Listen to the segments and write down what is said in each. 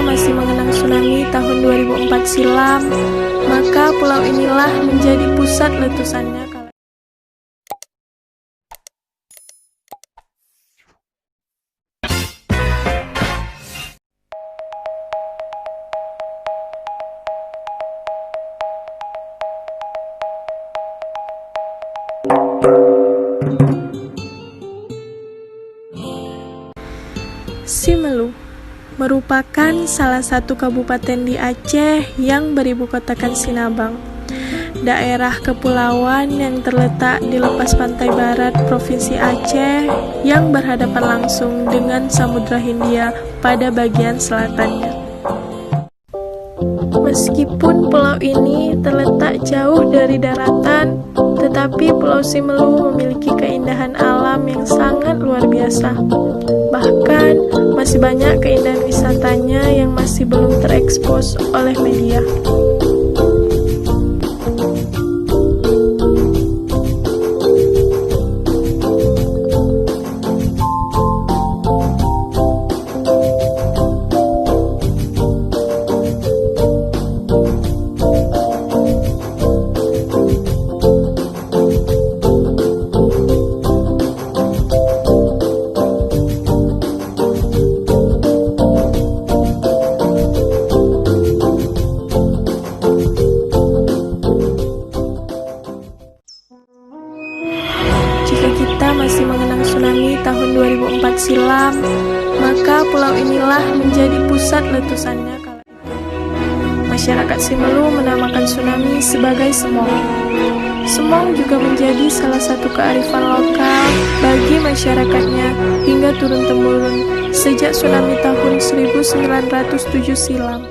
kita masih mengenang tsunami tahun 2004 silam, maka pulau inilah menjadi pusat letusannya. Simelu merupakan salah satu kabupaten di Aceh yang beribu kotakan Sinabang, daerah kepulauan yang terletak di lepas pantai barat Provinsi Aceh yang berhadapan langsung dengan Samudra Hindia pada bagian selatannya. Meskipun pulau ini terletak jauh dari daratan, tetapi Pulau Simelu memiliki keindahan alam yang sangat luar biasa. Bahkan, masih banyak keindahan wisatanya yang masih belum terekspos oleh media. Jika kita masih mengenang tsunami tahun 2004 silam, maka pulau inilah menjadi pusat letusannya kala itu. Masyarakat Simelu menamakan tsunami sebagai semong. Semong juga menjadi salah satu kearifan lokal bagi masyarakatnya hingga turun-temurun sejak tsunami tahun 1907 silam.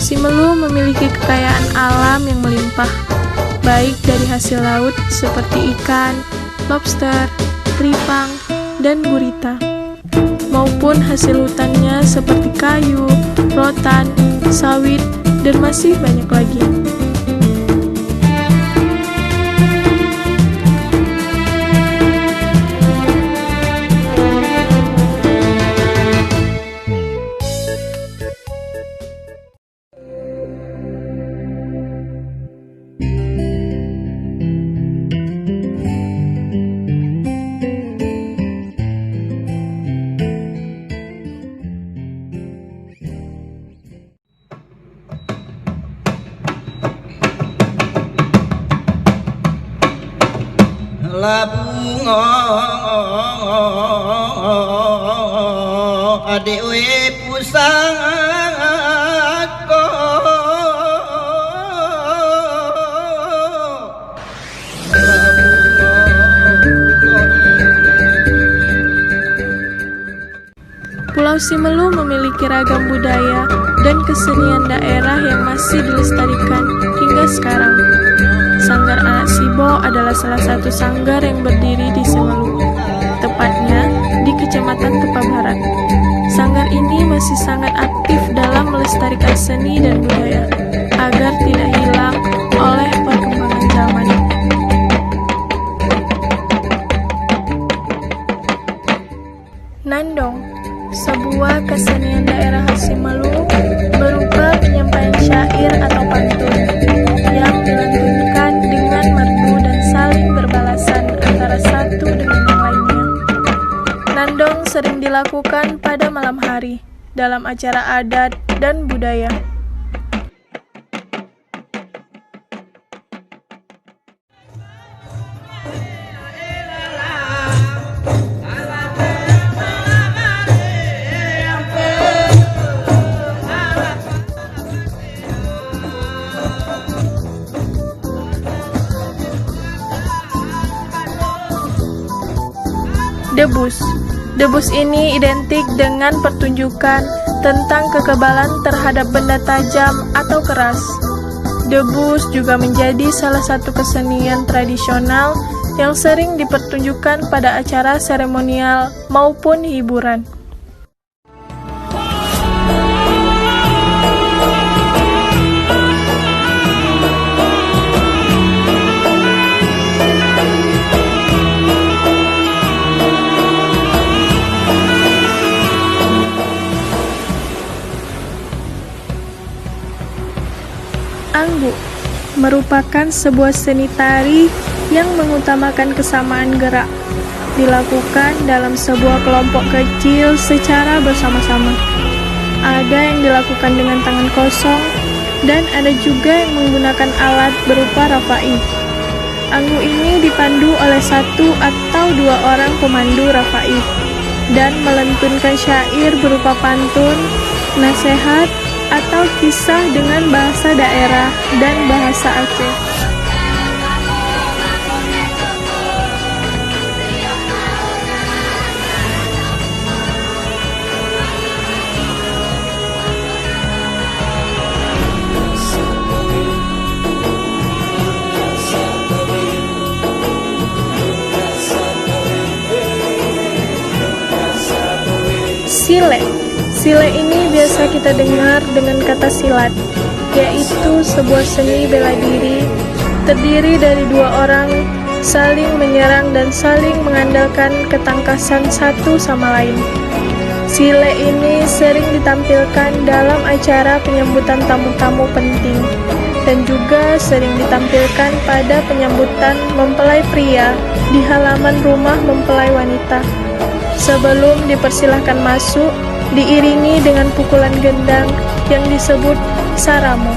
Simelu memiliki kekayaan alam yang melimpah, baik dari hasil laut seperti ikan, lobster, teripang, dan gurita, maupun hasil hutannya seperti kayu, rotan, sawit, dan masih banyak lagi. Labungo adewe pusako Pulau Simelu memiliki ragam budaya dan kesenian daerah yang masih dilestarikan hingga sekarang. Sanggar Anak Sibo adalah salah satu sanggar yang berdiri di Simelu, tepatnya di Kecamatan Tupa Barat. Sanggar ini masih sangat aktif dalam melestarikan seni dan budaya, agar tidak hilang oleh perkembangan zaman. Nandong, sebuah kesenian daerah khas Simelu, berupa penyampaian syair atau pantun yang dilantunkan dengan merdu dan saling berbalasan antara satu dengan yang lainnya. Nandong sering dilakukan pada malam hari dalam acara adat dan budaya. Debus. Debus ini identik dengan pertunjukan tentang kekebalan terhadap benda tajam atau keras. Debus juga menjadi salah satu kesenian tradisional yang sering dipertunjukkan pada acara seremonial maupun hiburan. Anggu merupakan sebuah seni tari yang mengutamakan kesamaan gerak, dilakukan dalam sebuah kelompok kecil secara bersama-sama. Ada yang dilakukan dengan tangan kosong, dan ada juga yang menggunakan alat berupa rafai. Anggu ini dipandu oleh 1 atau 2 orang pemandu rafai, dan melentunkan syair berupa pantun, nasihat, atau kisah dengan bahasa daerah dan bahasa Aceh. Sile ini biasa kita dengar dengan kata silat, yaitu sebuah seni bela diri, terdiri dari 2 orang saling menyerang dan saling mengandalkan ketangkasan satu sama lain. Sile ini sering ditampilkan dalam acara penyambutan tamu-tamu penting, dan juga sering ditampilkan pada penyambutan mempelai pria di halaman rumah mempelai wanita. Sebelum dipersilahkan masuk, diiringi dengan pukulan gendang yang disebut saramo.